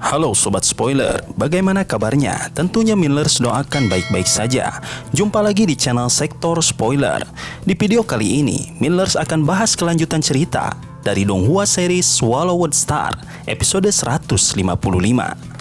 Halo Sobat Spoiler, bagaimana kabarnya? Tentunya Millers doakan baik-baik saja. Jumpa lagi di channel Sektor Spoiler. Di video kali ini, Millers akan bahas kelanjutan cerita dari Donghua series Swallowed Star, episode 155.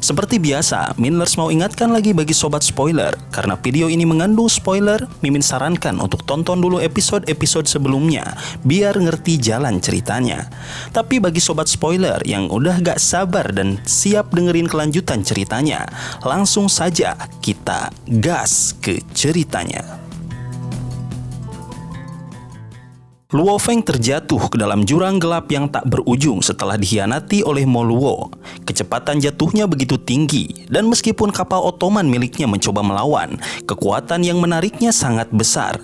Seperti biasa, Millers mau ingatkan lagi bagi Sobat Spoiler, karena video ini mengandung spoiler, Mimin sarankan untuk tonton dulu episode-episode sebelumnya, biar ngerti jalan ceritanya. Tapi bagi Sobat Spoiler yang udah gak sabar dan siap dengerin kelanjutan ceritanya, langsung saja kita gas ke ceritanya. Luo Feng terjatuh ke dalam jurang gelap yang tak berujung setelah dikhianati oleh Mo Luo. Kecepatan jatuhnya begitu tinggi, dan meskipun kapal Ottoman miliknya mencoba melawan, kekuatan yang menariknya sangat besar.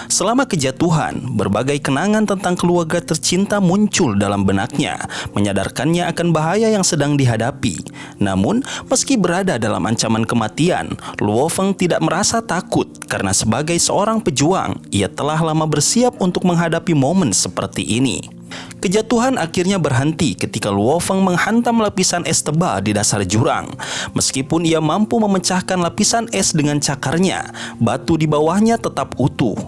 Selama kejatuhan, berbagai kenangan tentang keluarga tercinta muncul dalam benaknya, menyadarkannya akan bahaya yang sedang dihadapi. Namun, meski berada dalam ancaman kematian, Luo Feng tidak merasa takut karena sebagai seorang pejuang, ia telah lama bersiap untuk menghadapi momen seperti ini. Kejatuhan akhirnya berhenti ketika Luo Feng menghantam lapisan es tebal di dasar jurang. Meskipun ia mampu memecahkan lapisan es dengan cakarnya, batu di bawahnya tetap utuh.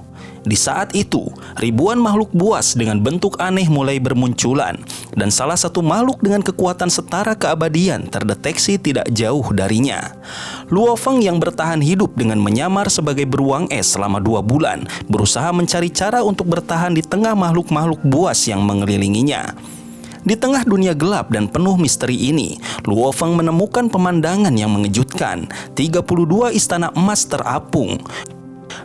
Di saat itu, ribuan makhluk buas dengan bentuk aneh mulai bermunculan, dan salah satu makhluk dengan kekuatan setara keabadian terdeteksi tidak jauh darinya. Luo Feng yang bertahan hidup dengan menyamar sebagai beruang es selama 2 bulan, berusaha mencari cara untuk bertahan di tengah makhluk-makhluk buas yang mengelilinginya. Di tengah dunia gelap dan penuh misteri ini, Luo Feng menemukan pemandangan yang mengejutkan. 32 istana emas terapung.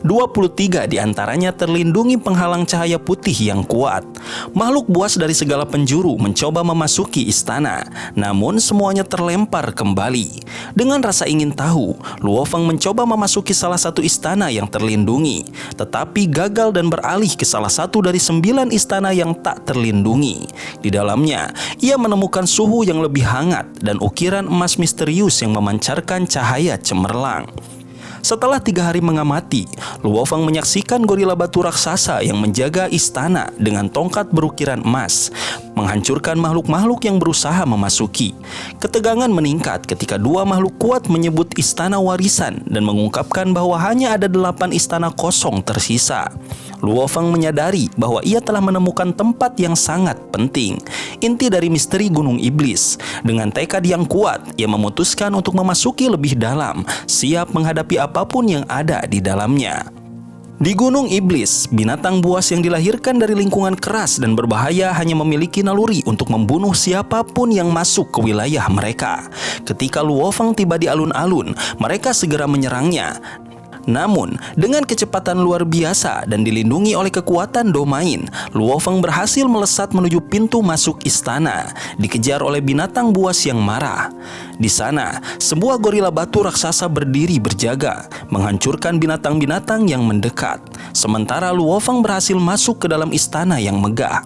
23 diantaranya terlindungi penghalang cahaya putih yang kuat. Makhluk buas dari segala penjuru mencoba memasuki istana, namun semuanya terlempar kembali. Dengan rasa ingin tahu, Luo Feng mencoba memasuki salah satu istana yang terlindungi, tetapi gagal dan beralih ke salah satu dari 9 istana yang tak terlindungi. Di dalamnya, ia menemukan suhu yang lebih hangat dan ukiran emas misterius yang memancarkan cahaya cemerlang. Setelah 3 hari mengamati, Luo Feng menyaksikan gorila batu raksasa yang menjaga istana dengan tongkat berukiran emas, menghancurkan makhluk-makhluk yang berusaha memasuki. Ketegangan meningkat ketika 2 makhluk kuat menyebut istana warisan dan mengungkapkan bahwa hanya ada 8 istana kosong tersisa. Luo Feng menyadari bahwa ia telah menemukan tempat yang sangat penting, inti dari misteri Gunung Iblis. Dengan tekad yang kuat, ia memutuskan untuk memasuki lebih dalam, siap menghadapi apapun yang ada di dalamnya. Di Gunung Iblis, binatang buas yang dilahirkan dari lingkungan keras dan berbahaya hanya memiliki naluri untuk membunuh siapapun yang masuk ke wilayah mereka. Ketika Luo Feng tiba di alun-alun, mereka segera menyerangnya. Namun, dengan kecepatan luar biasa dan dilindungi oleh kekuatan domain, Luo Feng berhasil melesat menuju pintu masuk istana, dikejar oleh binatang buas yang marah. Di sana, sebuah gorila batu raksasa berdiri berjaga, menghancurkan binatang-binatang yang mendekat. Sementara Luo Feng berhasil masuk ke dalam istana yang megah.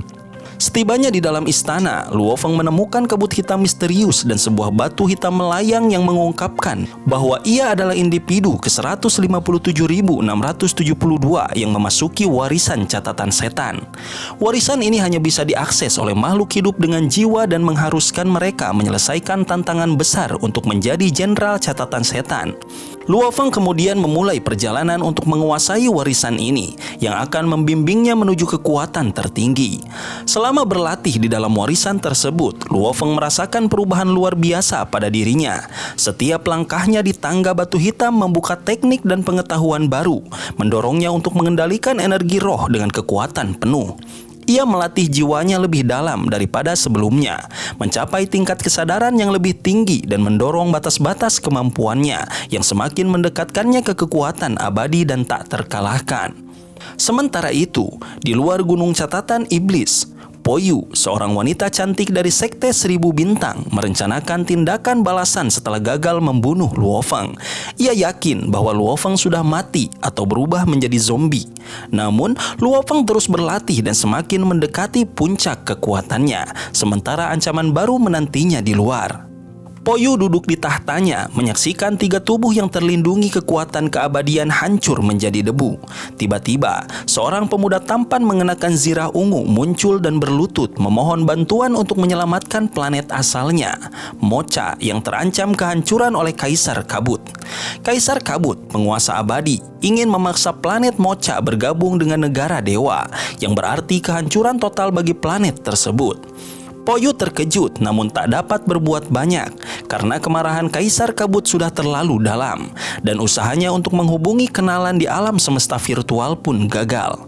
Setibanya di dalam istana, Luo Feng menemukan kabut hitam misterius dan sebuah batu hitam melayang yang mengungkapkan bahwa ia adalah individu ke-157.672 yang memasuki warisan catatan setan. Warisan ini hanya bisa diakses oleh makhluk hidup dengan jiwa dan mengharuskan mereka menyelesaikan tantangan besar untuk menjadi jenderal catatan setan. Luo Feng kemudian memulai perjalanan untuk menguasai warisan ini yang akan membimbingnya menuju kekuatan tertinggi. Selama berlatih di dalam warisan tersebut, Luo Feng merasakan perubahan luar biasa pada dirinya. Setiap langkahnya di tangga batu hitam membuka teknik dan pengetahuan baru, mendorongnya untuk mengendalikan energi roh dengan kekuatan penuh. Ia melatih jiwanya lebih dalam daripada sebelumnya, mencapai tingkat kesadaran yang lebih tinggi dan mendorong batas-batas kemampuannya yang semakin mendekatkannya ke kekuatan abadi dan tak terkalahkan. Sementara itu, di luar gunung catatan iblis, Po Yu, seorang wanita cantik dari Sekte 1000 Bintang, merencanakan tindakan balasan setelah gagal membunuh Luo Feng. Ia yakin bahwa Luo Feng sudah mati atau berubah menjadi zombie. Namun, Luo Feng terus berlatih dan semakin mendekati puncak kekuatannya, sementara ancaman baru menantinya di luar. Po Yu duduk di tahtanya, menyaksikan 3 tubuh yang terlindungi kekuatan keabadian hancur menjadi debu. Tiba-tiba, seorang pemuda tampan mengenakan zirah ungu muncul dan berlutut memohon bantuan untuk menyelamatkan planet asalnya, Mocha, yang terancam kehancuran oleh Kaisar Kabut. Kaisar Kabut, penguasa abadi, ingin memaksa planet Mocha bergabung dengan negara dewa, yang berarti kehancuran total bagi planet tersebut. Po Yu terkejut namun tak dapat berbuat banyak karena kemarahan Kaisar Kabut sudah terlalu dalam dan usahanya untuk menghubungi kenalan di alam semesta virtual pun gagal.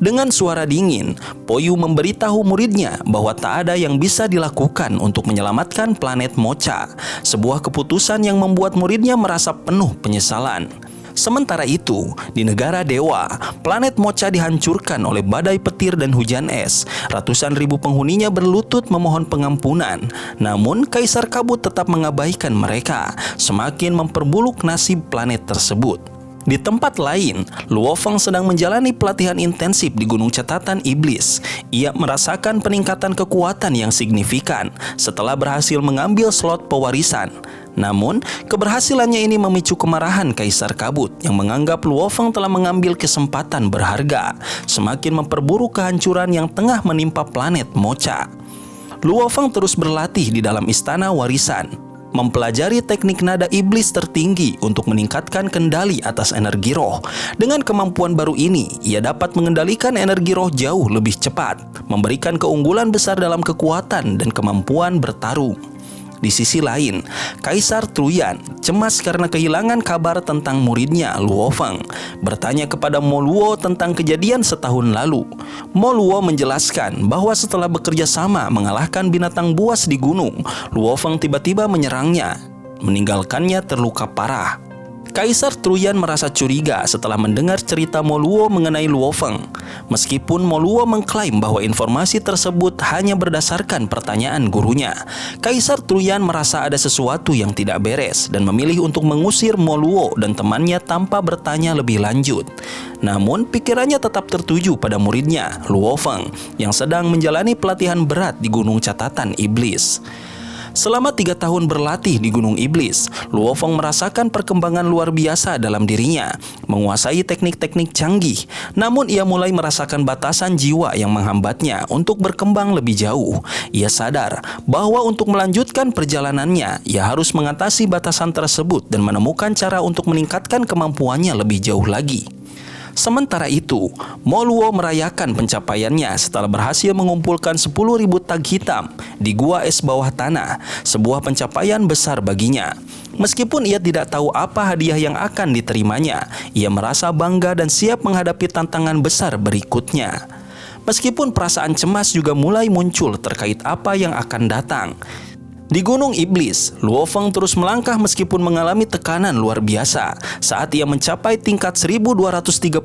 Dengan suara dingin, Po Yu memberitahu muridnya bahwa tak ada yang bisa dilakukan untuk menyelamatkan planet Mocha, sebuah keputusan yang membuat muridnya merasa penuh penyesalan. Sementara itu, di negara dewa, planet Mocha dihancurkan oleh badai petir dan hujan es. Ratusan ribu penghuninya berlutut memohon pengampunan. Namun, Kaisar Kabut tetap mengabaikan mereka, semakin memperburuk nasib planet tersebut. Di tempat lain, Luo Feng sedang menjalani pelatihan intensif di Gunung Catatan Iblis. Ia merasakan peningkatan kekuatan yang signifikan setelah berhasil mengambil slot pewarisan. Namun, keberhasilannya ini memicu kemarahan Kaisar Kabut yang menganggap Luo Feng telah mengambil kesempatan berharga, semakin memperburuk kehancuran yang tengah menimpa planet Mocha. Luo Feng terus berlatih di dalam istana warisan, mempelajari teknik nada iblis tertinggi untuk meningkatkan kendali atas energi roh. Dengan kemampuan baru ini, ia dapat mengendalikan energi roh jauh lebih cepat, memberikan keunggulan besar dalam kekuatan dan kemampuan bertarung. Di sisi lain, Kaisar Truyan cemas karena kehilangan kabar tentang muridnya Luo Feng, bertanya kepada Mo Luo tentang kejadian setahun lalu. Mo Luo menjelaskan bahwa setelah bekerja sama mengalahkan binatang buas di gunung, Luo Feng tiba-tiba menyerangnya, meninggalkannya terluka parah. Kaisar Truyan merasa curiga setelah mendengar cerita Mo Luo mengenai Luo Feng. Meskipun Mo Luo mengklaim bahwa informasi tersebut hanya berdasarkan pertanyaan gurunya, Kaisar Truyan merasa ada sesuatu yang tidak beres dan memilih untuk mengusir Mo Luo dan temannya tanpa bertanya lebih lanjut. Namun, pikirannya tetap tertuju pada muridnya, Luo Feng, yang sedang menjalani pelatihan berat di Gunung Catatan Iblis. Selama 3 tahun berlatih di Gunung Iblis, Luo Feng merasakan perkembangan luar biasa dalam dirinya, menguasai teknik-teknik canggih. Namun ia mulai merasakan batasan jiwa yang menghambatnya untuk berkembang lebih jauh. Ia sadar bahwa untuk melanjutkan perjalanannya, ia harus mengatasi batasan tersebut dan menemukan cara untuk meningkatkan kemampuannya lebih jauh lagi. Sementara itu, Mo Luo merayakan pencapaiannya setelah berhasil mengumpulkan 10.000 tag hitam di gua es bawah tanah, sebuah pencapaian besar baginya. Meskipun ia tidak tahu apa hadiah yang akan diterimanya, ia merasa bangga dan siap menghadapi tantangan besar berikutnya. Meskipun perasaan cemas juga mulai muncul terkait apa yang akan datang. Di Gunung Iblis, Luo Feng terus melangkah meskipun mengalami tekanan luar biasa saat ia mencapai tingkat 1238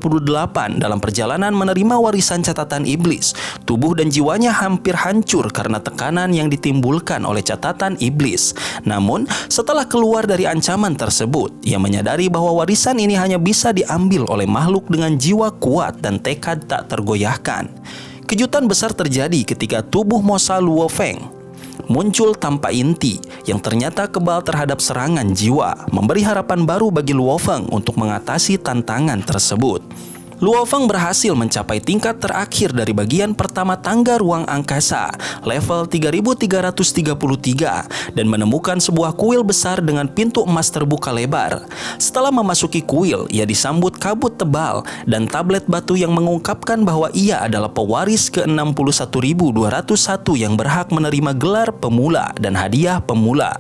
dalam perjalanan menerima warisan catatan iblis. Tubuh dan jiwanya hampir hancur karena tekanan yang ditimbulkan oleh catatan iblis. Namun, setelah keluar dari ancaman tersebut, ia menyadari bahwa warisan ini hanya bisa diambil oleh makhluk dengan jiwa kuat dan tekad tak tergoyahkan. Kejutan besar terjadi ketika tubuh Mosa Luo Feng muncul tanpa inti yang ternyata kebal terhadap serangan jiwa, memberi harapan baru bagi Luo Feng untuk mengatasi tantangan tersebut. Luo Feng berhasil mencapai tingkat terakhir dari bagian pertama tangga ruang angkasa, level 3333, dan menemukan sebuah kuil besar dengan pintu emas terbuka lebar. Setelah memasuki kuil, ia disambut kabut tebal dan tablet batu yang mengungkapkan bahwa ia adalah pewaris ke-61.201 yang berhak menerima gelar pemula dan hadiah pemula.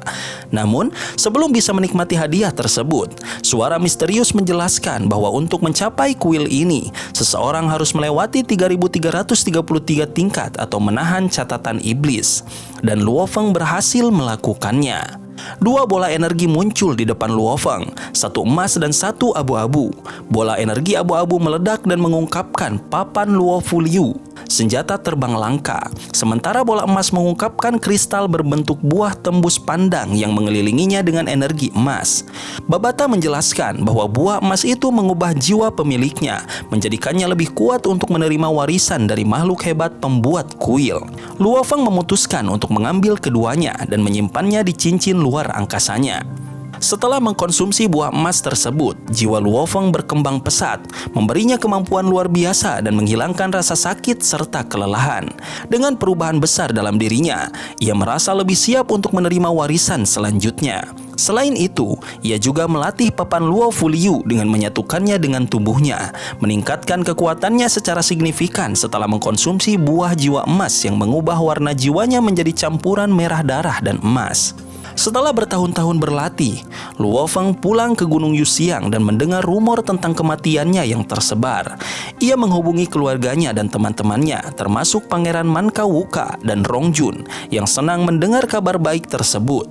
Namun, sebelum bisa menikmati hadiah tersebut, suara misterius menjelaskan bahwa untuk mencapai kuil ini, seseorang harus melewati 3.333 tingkat atau menahan catatan iblis, dan Luo Feng berhasil melakukannya. 2 bola energi muncul di depan Luo Feng, 1 emas dan 1 abu-abu. Bola energi abu-abu meledak dan mengungkapkan papan Luo Fuliu. senjata terbang langka. Sementara bola emas mengungkapkan kristal berbentuk buah tembus pandang yang mengelilinginya dengan energi emas. Babata menjelaskan bahwa buah emas itu mengubah jiwa pemiliknya, menjadikannya lebih kuat untuk menerima warisan dari makhluk hebat pembuat kuil. Luo Feng memutuskan untuk mengambil keduanya dan menyimpannya di cincin luar angkasanya. Setelah mengkonsumsi buah emas tersebut, jiwa Luo Feng berkembang pesat, memberinya kemampuan luar biasa dan menghilangkan rasa sakit serta kelelahan. Dengan perubahan besar dalam dirinya, ia merasa lebih siap untuk menerima warisan selanjutnya. Selain itu, ia juga melatih papan Luo Fuliu dengan menyatukannya dengan tubuhnya, meningkatkan kekuatannya secara signifikan setelah mengkonsumsi buah jiwa emas yang mengubah warna jiwanya menjadi campuran merah darah dan emas. Setelah bertahun-tahun berlatih, Luo Feng pulang ke Gunung Yuxiang dan mendengar rumor tentang kematiannya yang tersebar. Ia menghubungi keluarganya dan teman-temannya, termasuk Pangeran Mankau Wuka dan Rong Jun, yang senang mendengar kabar baik tersebut.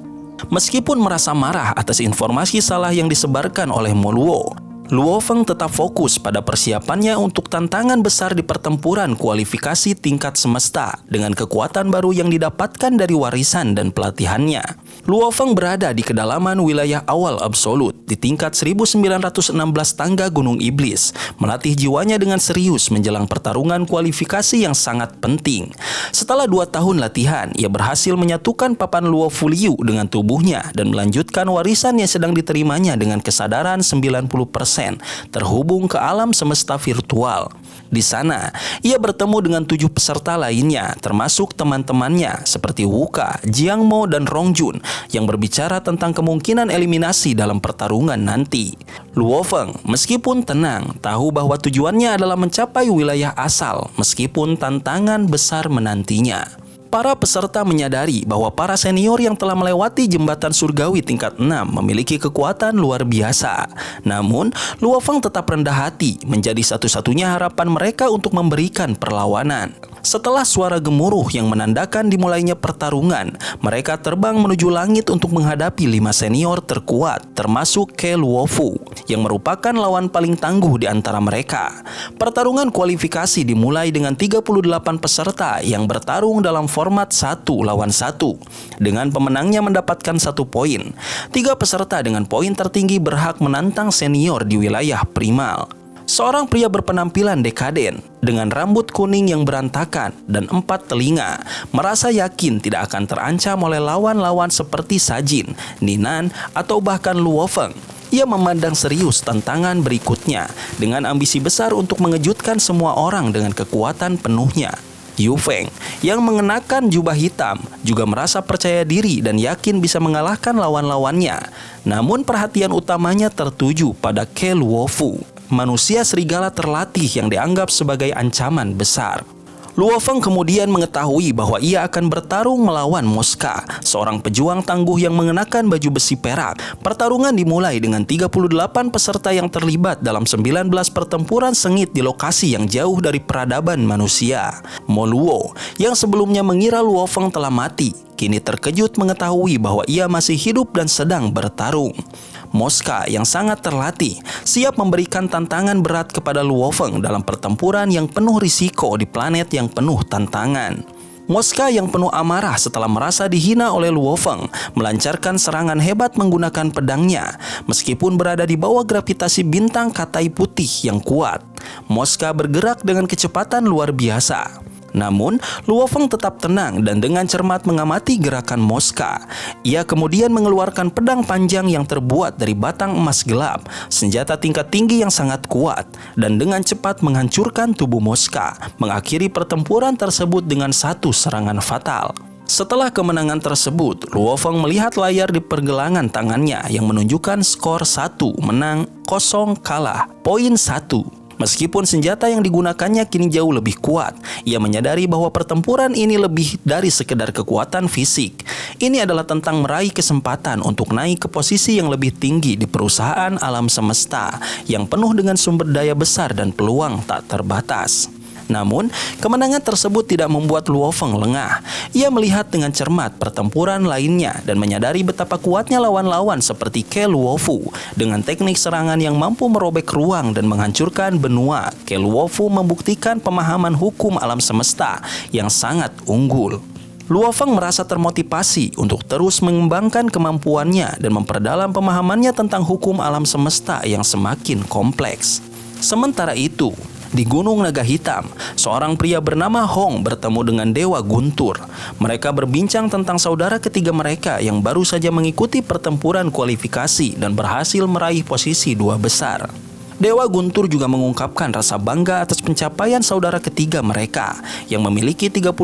Meskipun merasa marah atas informasi salah yang disebarkan oleh Mo Luo, Luo Feng tetap fokus pada persiapannya untuk tantangan besar di pertempuran kualifikasi tingkat semesta dengan kekuatan baru yang didapatkan dari warisan dan pelatihannya. Luo Feng berada di kedalaman wilayah awal absolut di tingkat 1916 tangga Gunung Iblis, melatih jiwanya dengan serius menjelang pertarungan kualifikasi yang sangat penting. Setelah 2 tahun latihan, ia berhasil menyatukan papan Luo Fuliu dengan tubuhnya dan melanjutkan warisan yang sedang diterimanya dengan kesadaran 90% terhubung ke alam semesta virtual. Di sana, ia bertemu dengan 7 peserta lainnya, termasuk teman-temannya seperti Wuka, Jiang Mo, dan Rong Jun, yang berbicara tentang kemungkinan eliminasi dalam pertarungan nanti. Luo Feng, meskipun tenang, tahu bahwa tujuannya adalah mencapai wilayah asal, meskipun tantangan besar menantinya. Para peserta menyadari bahwa para senior yang telah melewati jembatan surgawi tingkat 6 memiliki kekuatan luar biasa. Namun, Luo Feng tetap rendah hati, menjadi satu-satunya harapan mereka untuk memberikan perlawanan. Setelah suara gemuruh yang menandakan dimulainya pertarungan, mereka terbang menuju langit untuk menghadapi 5 senior terkuat, termasuk Ke Luofu, yang merupakan lawan paling tangguh di antara mereka. Pertarungan kualifikasi dimulai dengan 38 peserta yang bertarung dalam format 1 lawan 1, dengan pemenangnya mendapatkan 1 poin. 3 peserta dengan poin tertinggi berhak menantang senior di wilayah primal. Seorang pria berpenampilan dekaden dengan rambut kuning yang berantakan dan 4 telinga merasa yakin tidak akan terancam oleh lawan-lawan seperti Sajin, Ninan, atau bahkan Luo Feng. Ia memandang serius tantangan berikutnya dengan ambisi besar untuk mengejutkan semua orang dengan kekuatan penuhnya. Yu Feng, yang mengenakan jubah hitam, juga merasa percaya diri dan yakin bisa mengalahkan lawan-lawannya. Namun perhatian utamanya tertuju pada Ke Luofu, manusia serigala terlatih yang dianggap sebagai ancaman besar. Luo Feng kemudian mengetahui bahwa ia akan bertarung melawan Moska, seorang pejuang tangguh yang mengenakan baju besi perak. Pertarungan dimulai dengan 38 peserta yang terlibat dalam 19 pertempuran sengit di lokasi yang jauh dari peradaban manusia. Mo Luo, yang sebelumnya mengira Luo Feng telah mati, kini terkejut mengetahui bahwa ia masih hidup dan sedang bertarung. Moska yang sangat terlatih siap memberikan tantangan berat kepada Luo Feng dalam pertempuran yang penuh risiko di planet yang penuh tantangan. Moska yang penuh amarah setelah merasa dihina oleh Luo Feng melancarkan serangan hebat menggunakan pedangnya. Meskipun berada di bawah gravitasi bintang Katai putih yang kuat, Moska bergerak dengan kecepatan luar biasa. Namun, Luo Feng tetap tenang dan dengan cermat mengamati gerakan Moska. Ia kemudian mengeluarkan pedang panjang yang terbuat dari batang emas gelap, senjata tingkat tinggi yang sangat kuat, dan dengan cepat menghancurkan tubuh Moska, mengakhiri pertempuran tersebut dengan 1 serangan fatal. Setelah kemenangan tersebut, Luo Feng melihat layar di pergelangan tangannya yang menunjukkan skor 1 menang, 0 kalah, poin 1. Meskipun senjata yang digunakannya kini jauh lebih kuat, ia menyadari bahwa pertempuran ini lebih dari sekedar kekuatan fisik. Ini adalah tentang meraih kesempatan untuk naik ke posisi yang lebih tinggi di perusahaan alam semesta yang penuh dengan sumber daya besar dan peluang tak terbatas. Namun, kemenangan tersebut tidak membuat Luo Feng lengah. Ia melihat dengan cermat pertempuran lainnya dan menyadari betapa kuatnya lawan-lawan seperti Ke Luofu. Dengan teknik serangan yang mampu merobek ruang dan menghancurkan benua, Ke Luofu membuktikan pemahaman hukum alam semesta yang sangat unggul. Luo Feng merasa termotivasi untuk terus mengembangkan kemampuannya dan memperdalam pemahamannya tentang hukum alam semesta yang semakin kompleks. Sementara itu, di Gunung Naga Hitam, seorang pria bernama Hong bertemu dengan Dewa Guntur. Mereka berbincang tentang saudara ketiga mereka yang baru saja mengikuti pertempuran kualifikasi dan berhasil meraih posisi 2 besar. Dewa Guntur juga mengungkapkan rasa bangga atas pencapaian saudara ketiga mereka yang memiliki 36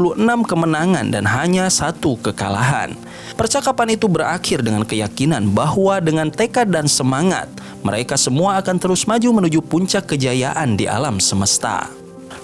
kemenangan dan hanya 1 kekalahan. Percakapan itu berakhir dengan keyakinan bahwa dengan tekad dan semangat, mereka semua akan terus maju menuju puncak kejayaan di alam semesta.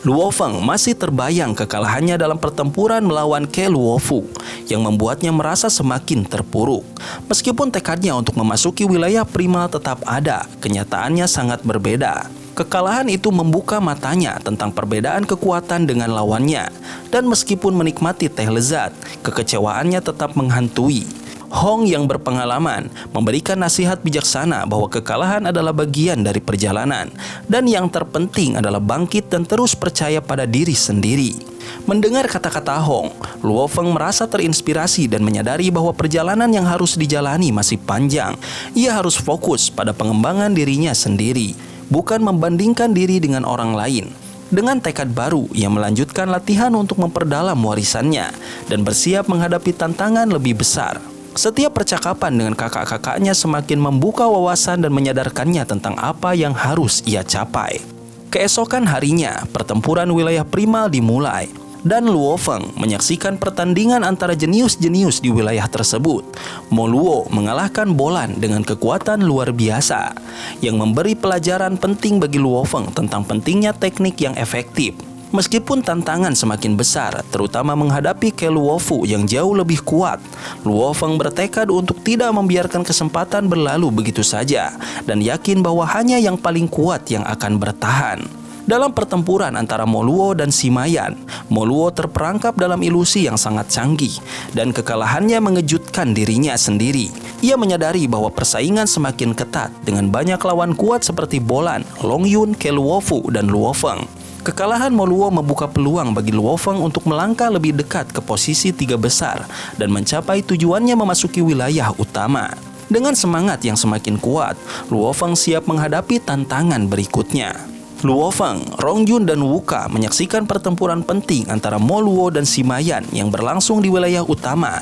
Luo Feng masih terbayang kekalahannya dalam pertempuran melawan Ke Luofu yang membuatnya merasa semakin terpuruk. Meskipun tekadnya untuk memasuki wilayah primal tetap ada, kenyataannya sangat berbeda. Kekalahan itu membuka matanya tentang perbedaan kekuatan dengan lawannya, dan meskipun menikmati teh lezat, kekecewaannya tetap menghantui. Hong yang berpengalaman memberikan nasihat bijaksana bahwa kekalahan adalah bagian dari perjalanan dan yang terpenting adalah bangkit dan terus percaya pada diri sendiri. Mendengar kata-kata Hong, Luo Feng merasa terinspirasi dan menyadari bahwa perjalanan yang harus dijalani masih panjang. Ia harus fokus pada pengembangan dirinya sendiri, bukan membandingkan diri dengan orang lain. Dengan tekad baru, ia melanjutkan latihan untuk memperdalam warisannya dan bersiap menghadapi tantangan lebih besar. Setiap percakapan dengan kakak-kakaknya semakin membuka wawasan dan menyadarkannya tentang apa yang harus ia capai. Keesokan harinya, pertempuran wilayah primal dimulai, dan Luo Feng menyaksikan pertandingan antara jenius-jenius di wilayah tersebut. Mo Luo mengalahkan Bolan dengan kekuatan luar biasa, yang memberi pelajaran penting bagi Luo Feng tentang pentingnya teknik yang efektif. Meskipun tantangan semakin besar, terutama menghadapi Ke Luofu yang jauh lebih kuat, Luo Feng bertekad untuk tidak membiarkan kesempatan berlalu begitu saja dan yakin bahwa hanya yang paling kuat yang akan bertahan. Dalam pertempuran antara Mo Luo dan Simayan, Mo Luo terperangkap dalam ilusi yang sangat canggih dan kekalahannya mengejutkan dirinya sendiri. Ia menyadari bahwa persaingan semakin ketat dengan banyak lawan kuat seperti Bolan, Long Yun, Ke Luofu, dan Luo Feng. Kekalahan Mo Luo membuka peluang bagi Luo Feng untuk melangkah lebih dekat ke posisi 3 besar dan mencapai tujuannya memasuki wilayah utama. Dengan semangat yang semakin kuat, Luo Feng siap menghadapi tantangan berikutnya. Luo Feng, Rong Yun, dan Wu Ka menyaksikan pertempuran penting antara Mo Luo dan Simayan yang berlangsung di wilayah utama.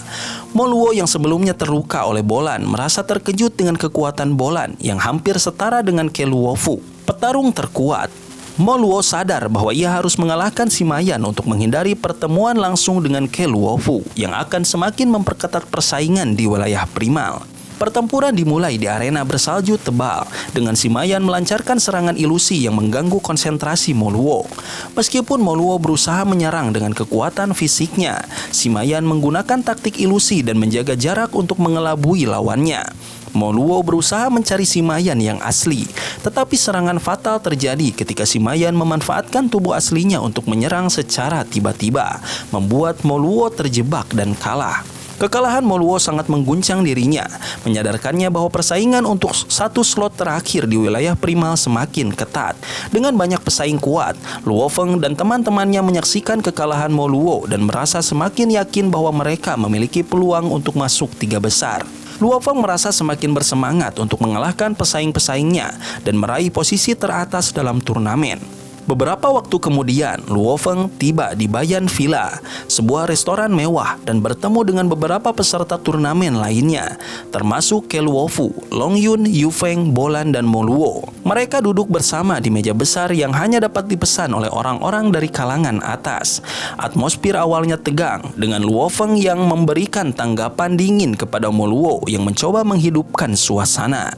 Mo Luo yang sebelumnya terluka oleh Bolan merasa terkejut dengan kekuatan Bolan yang hampir setara dengan Ke Luofu, petarung terkuat. Mo Luo sadar bahwa ia harus mengalahkan Simayan untuk menghindari pertemuan langsung dengan Ke Luofu yang akan semakin memperketat persaingan di wilayah primal. Pertempuran dimulai di arena bersalju tebal dengan Simayan melancarkan serangan ilusi yang mengganggu konsentrasi Mo Luo. Meskipun Mo Luo berusaha menyerang dengan kekuatan fisiknya, Simayan menggunakan taktik ilusi dan menjaga jarak untuk mengelabui lawannya. Mo Luo berusaha mencari Simayan yang asli, tetapi serangan fatal terjadi ketika Simayan memanfaatkan tubuh aslinya untuk menyerang secara tiba-tiba, membuat Mo Luo terjebak dan kalah. Kekalahan Mo Luo sangat mengguncang dirinya, menyadarkannya bahwa persaingan untuk 1 slot terakhir di wilayah primal semakin ketat. Dengan banyak pesaing kuat, Luo Feng dan teman-temannya menyaksikan kekalahan Mo Luo dan merasa semakin yakin bahwa mereka memiliki peluang untuk masuk 3 besar. Luo Feng merasa semakin bersemangat untuk mengalahkan pesaing-pesaingnya dan meraih posisi teratas dalam turnamen. Beberapa waktu kemudian, Luo Feng tiba di Bayan Villa, sebuah restoran mewah, dan bertemu dengan beberapa peserta turnamen lainnya, termasuk Ke Luofu, Long Yun, Yu Feng, Bolan, dan Mo Luo. Mereka duduk bersama di meja besar yang hanya dapat dipesan oleh orang-orang dari kalangan atas. Atmosfer awalnya tegang, dengan Luo Feng yang memberikan tanggapan dingin kepada Mo Luo yang mencoba menghidupkan suasana.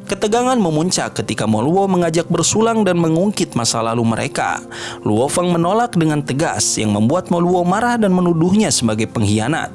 Ketegangan memuncak ketika Mo Luo mengajak bersulang dan mengungkit masa lalu mereka. Luo Feng menolak dengan tegas yang membuat Mo Luo marah dan menuduhnya sebagai pengkhianat.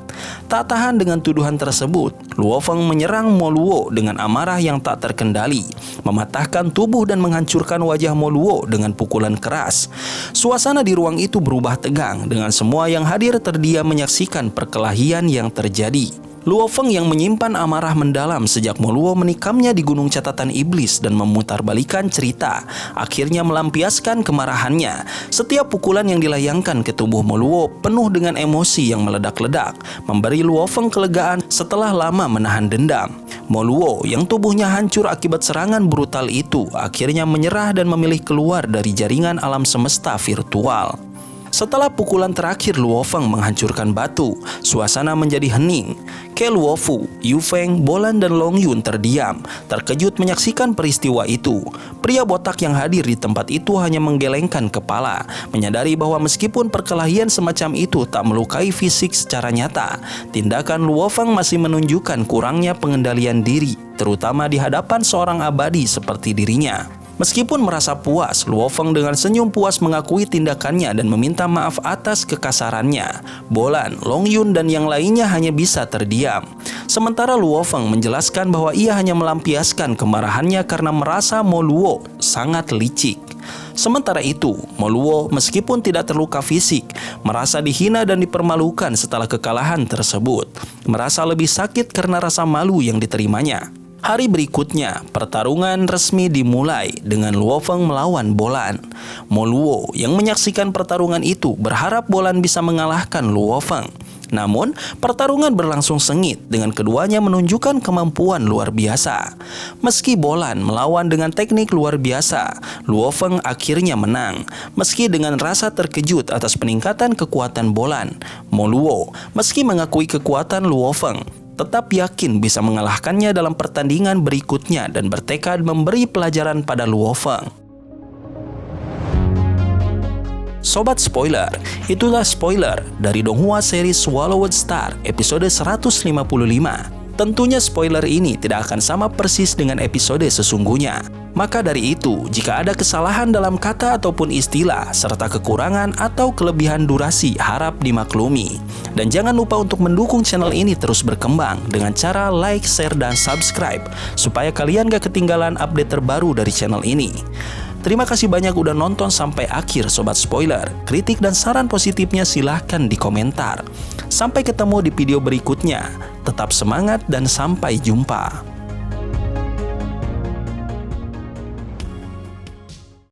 Tak tahan dengan tuduhan tersebut, Luo Feng menyerang Mo Luo dengan amarah yang tak terkendali, mematahkan tubuh dan menghancurkan wajah Mo Luo dengan pukulan keras. Suasana di ruang itu berubah tegang dengan semua yang hadir terdiam menyaksikan perkelahian yang terjadi. Luo Feng yang menyimpan amarah mendalam sejak Mo Luo menikamnya di Gunung Catatan Iblis dan memutarbalikkan cerita, akhirnya melampiaskan kemarahannya. Setiap pukulan yang dilayangkan ke tubuh Mo Luo penuh dengan emosi yang meledak-ledak, memberi Luo Feng kelegaan setelah lama menahan dendam. Mo Luo yang tubuhnya hancur akibat serangan brutal itu akhirnya menyerah dan memilih keluar dari jaringan alam semesta virtual. Setelah pukulan terakhir Luo Feng menghancurkan batu, suasana menjadi hening. Ke Luo Fu, Yu Feng, Bolan, dan Long Yun terdiam, terkejut menyaksikan peristiwa itu. Pria botak yang hadir di tempat itu hanya menggelengkan kepala, menyadari bahwa meskipun perkelahian semacam itu tak melukai fisik secara nyata, tindakan Luo Feng masih menunjukkan kurangnya pengendalian diri, terutama di hadapan seorang abadi seperti dirinya. Meskipun merasa puas, Luo Feng dengan senyum puas mengakui tindakannya dan meminta maaf atas kekasarannya. Bolan, Long Yun, dan yang lainnya hanya bisa terdiam. Sementara Luo Feng menjelaskan bahwa ia hanya melampiaskan kemarahannya karena merasa Mo Luo sangat licik. Sementara itu, Mo Luo meskipun tidak terluka fisik, merasa dihina dan dipermalukan setelah kekalahan tersebut. Merasa lebih sakit karena rasa malu yang diterimanya. Hari berikutnya, pertarungan resmi dimulai dengan Luo Feng melawan Bolan. Mo Luo yang menyaksikan pertarungan itu berharap Bolan bisa mengalahkan Luo Feng. Namun, pertarungan berlangsung sengit dengan keduanya menunjukkan kemampuan luar biasa. Meski Bolan melawan dengan teknik luar biasa, Luo Feng akhirnya menang. Meski dengan rasa terkejut atas peningkatan kekuatan Bolan, Mo Luo meski mengakui kekuatan Luo Feng, tetap yakin bisa mengalahkannya dalam pertandingan berikutnya dan bertekad memberi pelajaran pada Luo Feng. Sobat spoiler, itulah spoiler dari Donghua series Swallowed Star episode 155. Tentunya spoiler ini tidak akan sama persis dengan episode sesungguhnya. Maka dari itu, jika ada kesalahan dalam kata ataupun istilah, serta kekurangan atau kelebihan durasi, harap dimaklumi. Dan jangan lupa untuk mendukung channel ini terus berkembang dengan cara like, share, dan subscribe, supaya kalian gak ketinggalan update terbaru dari channel ini. Terima kasih banyak udah nonton sampai akhir Sobat Spoiler. Kritik dan saran positifnya silahkan di komentar. Sampai ketemu di video berikutnya. Tetap semangat dan sampai jumpa.